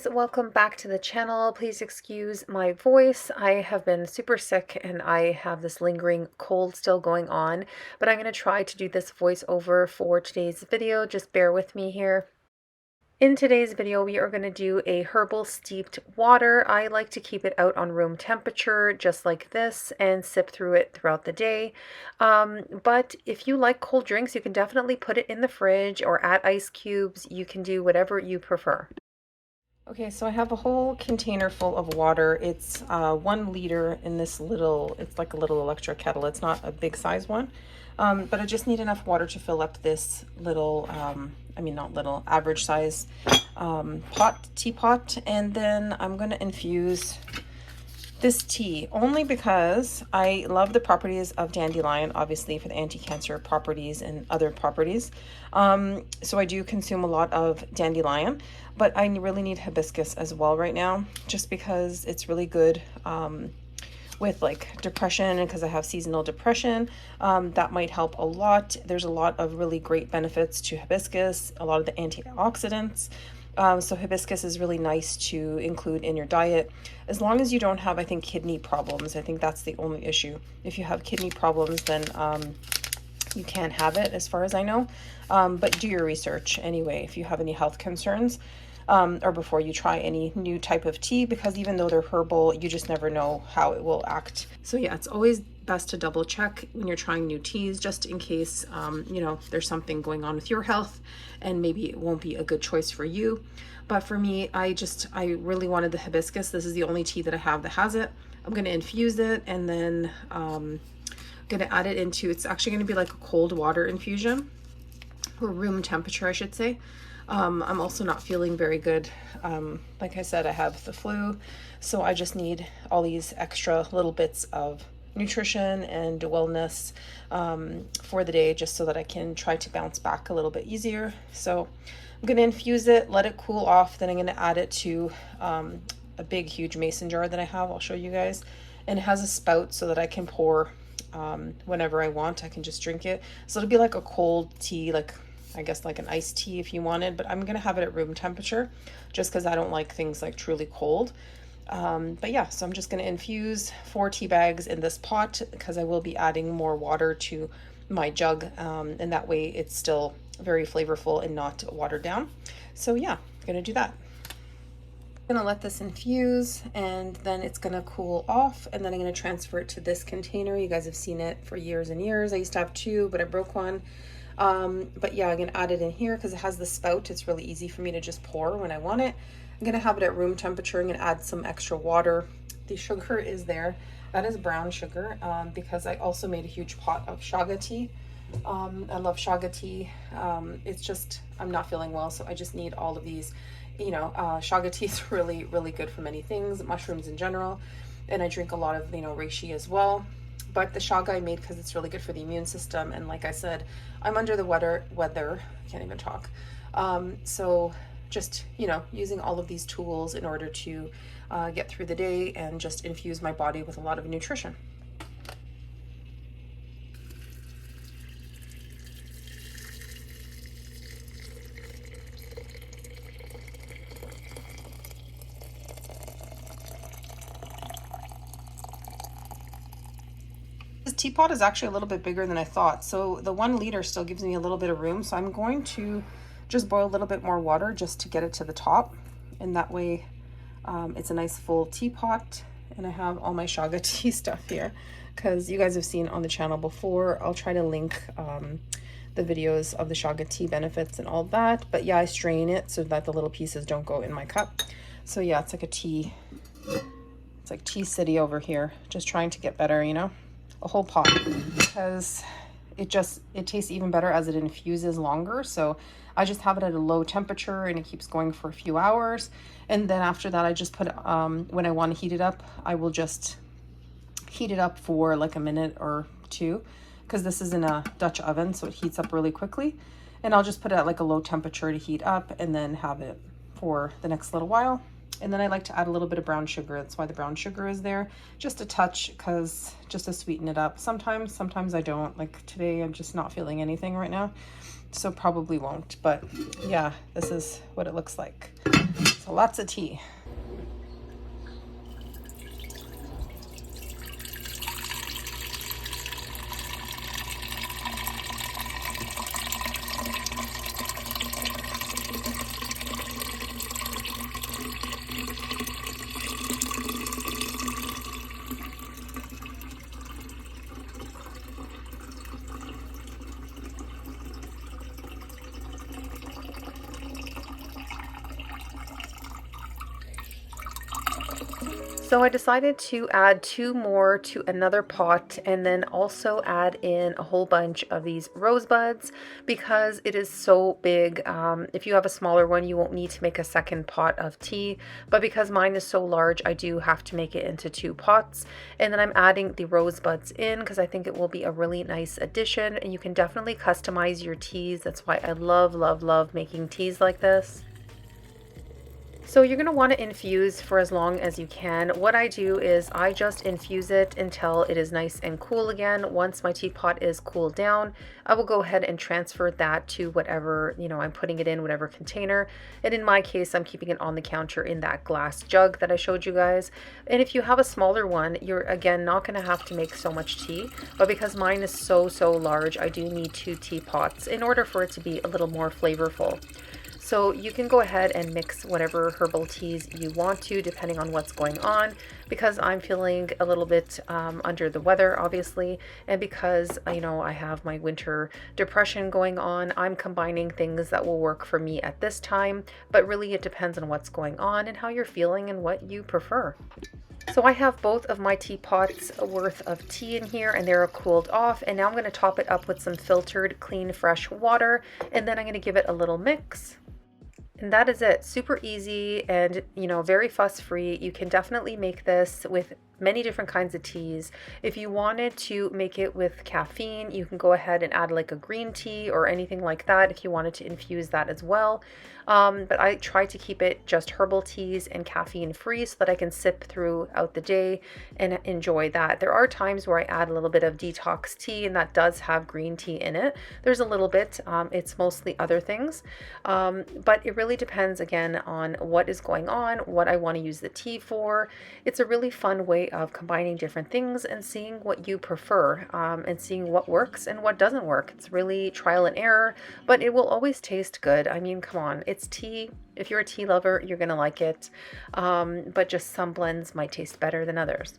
guys, welcome back to the channel. Please excuse my voice. I have been super sick and I have this lingering cold still going on, but I'm going to try to do this voiceover for today's video. Just bear with me here. In today's video, we are going to do a herbal steeped water. I like to keep it out on room temperature, just like this, and sip through it throughout the day. But if you like cold drinks, you can definitely put it in the fridge or add ice cubes. You can do whatever you prefer. Okay, so I have a whole container full of water. It's 1 liter in this little, it's like a little electric kettle. It's not a big size one, but I just need enough water to fill up this little, not little, average size teapot. And then I'm gonna infuse this tea only because I love the properties of dandelion, obviously for the anti-cancer properties and other properties. So I do consume a lot of dandelion, but I really need hibiscus as well right now, just because it's really good with like depression, and because I have seasonal depression, that might help a lot. There's a lot of really great benefits to hibiscus, a lot of the antioxidants. So hibiscus is really nice to include in your diet, as long as you don't have, I think, kidney problems. I think that's the only issue. If you have kidney problems, then you can't have it, as far as I know. But do your research anyway if you have any health concerns, or before you try any new type of tea, because even though they're herbal, you just never know how it will act. So yeah, it's always best to double check when you're trying new teas, just in case there's something going on with your health and maybe it won't be a good choice for you. But for me, I really wanted the hibiscus. This is the only tea that I have that has it. I'm going to infuse it, and then I'm going to add it into, it's actually going to be like a cold water infusion, or room temperature, I should say. I'm also not feeling very good. Like I said, I have the flu, so I just need all these extra little bits of nutrition and wellness for the day, just so that I can try to bounce back a little bit easier. So I'm going to infuse it, let it cool off, then I'm going to add it to a big huge mason jar that I have. I'll show you guys, and it has a spout so that I can pour whenever I want. I can just drink it, so it'll be like a cold tea, like I guess like an iced tea if you wanted, but I'm gonna have it at room temperature just because I don't like things like truly cold. But yeah, so I'm just gonna infuse 4 tea bags in this pot, because I will be adding more water to my jug, and that way it's still very flavorful and not watered down. So yeah, I'm gonna do that. I'm gonna let this infuse, and then it's gonna cool off, and then I'm gonna transfer it to this container. You guys have seen it for years and years. I used to have 2, but I broke one. But yeah, I'm gonna add it in here because it has the spout. It's really easy for me to just pour when I want it. I'm gonna have it at room temperature. I'm gonna add some extra water. The sugar is there. That is brown sugar, because I also made a huge pot of shaga tea. I love shaga tea. It's just, I'm not feeling well, so I just need all of these. Shaga tea is really, really good for many things, mushrooms in general. And I drink a lot of, reishi as well. But the shaga I made because it's really good for the immune system. And like I said, I'm under the weather, I can't even talk. So just, using all of these tools in order to get through the day and just infuse my body with a lot of nutrition. This teapot is actually a little bit bigger than I thought, so the 1 liter still gives me a little bit of room. So I'm going to just boil a little bit more water just to get it to the top, and that way it's a nice full teapot. And I have all my shaga tea stuff here because you guys have seen on the channel before. I'll try to link the videos of the shaga tea benefits and all that. But yeah, I strain it so that the little pieces don't go in my cup. So yeah, it's like a tea, it's like Tea City over here, just trying to get better, a whole pot, because it tastes even better as it infuses longer. So I just have it at a low temperature, and it keeps going for a few hours. And then after that, I just put when I want to heat it up, I will just heat it up for like a minute or 2, because this is in a Dutch oven, so it heats up really quickly. And I'll just put it at like a low temperature to heat up, and then have it for the next little while. And then I like to add a little bit of brown sugar. That's why the brown sugar is there, just a touch, because just to sweeten it up. Sometimes I don't. Like today, I'm just not feeling anything right now, so probably won't. But yeah, this is what it looks like. So lots of tea. So I decided to add 2 more to another pot and then also add in a whole bunch of these rosebuds because it is so big. If you have a smaller one, you won't need to make a second pot of tea, but because mine is so large, I do have to make it into 2 pots. And then I'm adding the rosebuds in because I think it will be a really nice addition, and you can definitely customize your teas. That's why I love, love, love making teas like this. So you're going to want to infuse for as long as you can. What I do is I just infuse it until it is nice and cool again. Once my teapot is cooled down, I will go ahead and transfer that to whatever, I'm putting it in, whatever container. And in my case, I'm keeping it on the counter in that glass jug that I showed you guys. And if you have a smaller one, you're again not going to have to make so much tea. But because mine is so large, I do need 2 teapots in order for it to be a little more flavorful. So you can go ahead and mix whatever herbal teas you want to, depending on what's going on. Because I'm feeling a little bit under the weather, obviously, and because I have my winter depression going on, I'm combining things that will work for me at this time. But really, it depends on what's going on and how you're feeling and what you prefer. So I have both of my teapots worth of tea in here, and they're cooled off. And now I'm going to top it up with some filtered, clean, fresh water, and then I'm going to give it a little mix. And that is it. Super easy and, very fuss-free. You can definitely make this with many different kinds of teas. If you wanted to make it with caffeine, you can go ahead and add like a green tea or anything like that if you wanted to infuse that as well. But I try to keep it just herbal teas and caffeine free so that I can sip throughout the day and enjoy that. There are times where I add a little bit of detox tea, and that does have green tea in it. There's a little bit, it's mostly other things. But it really depends again on what is going on, what I want to use the tea for. It's a really fun way of combining different things and seeing what you prefer, and seeing what works and what doesn't work. It's really trial and error, but it will always taste good. I mean, come on, it's tea. If you're a tea lover, you're gonna like it, but just some blends might taste better than others.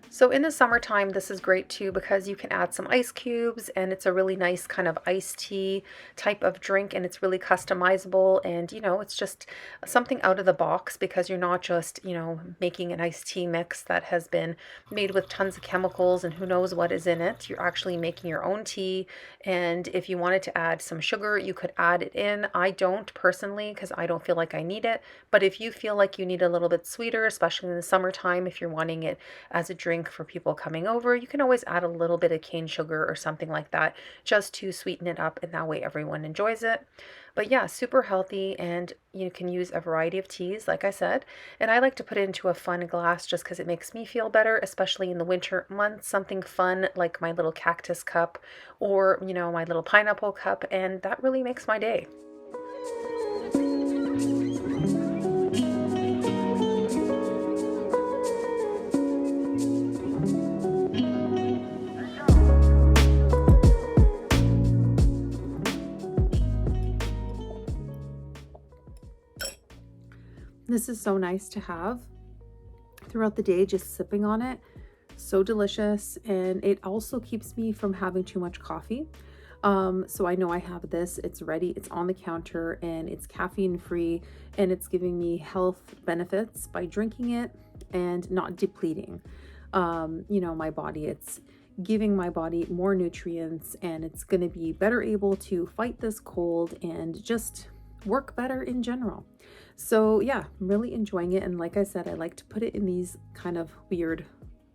So in the summertime, this is great too because you can add some ice cubes, and it's a really nice kind of iced tea type of drink, and it's really customizable, and it's just something out of the box because you're not just, making an iced tea mix that has been made with tons of chemicals and who knows what is in it. You're actually making your own tea, and if you wanted to add some sugar, you could add it in. I don't personally because I don't feel like I need it, but if you feel like you need a little bit sweeter, especially in the summertime, if you're wanting it as a drink for people coming over, you can always add a little bit of cane sugar or something like that just to sweeten it up, and that way everyone enjoys it. But yeah, super healthy, and you can use a variety of teas, like I said, and I like to put it into a fun glass just because it makes me feel better, especially in the winter months. Something fun like my little cactus cup or my little pineapple cup, and that really makes my day. This is so nice to have throughout the day, just sipping on it. So delicious, and it also keeps me from having too much coffee. So I know I have this, it's ready, it's on the counter, and it's caffeine free, and it's giving me health benefits by drinking it and not depleting, my body. It's giving my body more nutrients, and it's going to be better able to fight this cold and just work better in general. So yeah, I'm really enjoying it. And like I said, I like to put it in these kind of weird,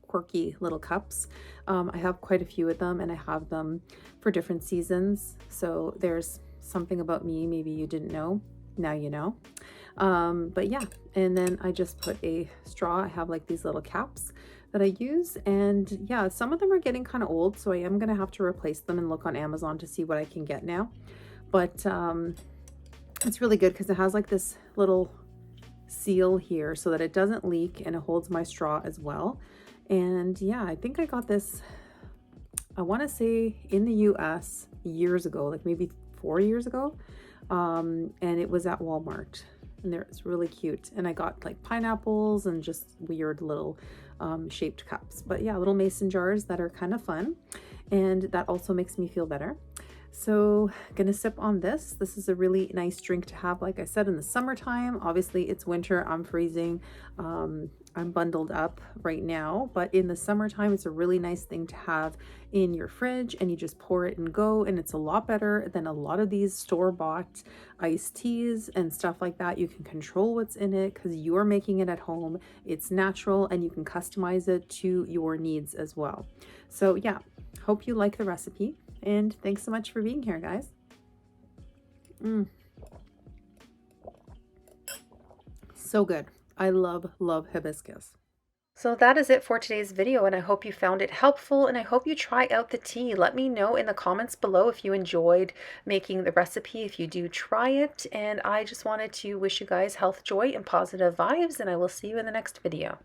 quirky little cups. I have quite a few of them, and I have them for different seasons. So there's something about me maybe you didn't know. Now you know. But yeah, and then I just put a straw. I have like these little caps that I use, and yeah, some of them are getting kind of old, so I am gonna have to replace them and look on Amazon to see what I can get now. But it's really good because it has like this little seal here so that it doesn't leak, and it holds my straw as well. And yeah, I think I got this, I want to say in the US years ago, like maybe 4 years ago. And it was at Walmart, and it's really cute. And I got like pineapples and just weird little shaped cups. But yeah, little mason jars that are kind of fun. And that also makes me feel better. So gonna sip on this. This is a really nice drink to have, like I said, in the summertime. Obviously it's winter, I'm freezing. I'm bundled up right now, but in the summertime, it's a really nice thing to have in your fridge, and you just pour it and go. And it's a lot better than a lot of these store-bought iced teas and stuff like that. You can control what's in it because you're making it at home. It's natural, and you can customize it to your needs as well. So yeah, hope you like the recipe, and thanks so much for being here, guys. So good. I love hibiscus. So that is it for today's video, and I hope you found it helpful, and I hope you try out the tea. Let me know in the comments below if you enjoyed making the recipe, if you do try it. And I just wanted to wish you guys health, joy, and positive vibes, and I will see you in the next video.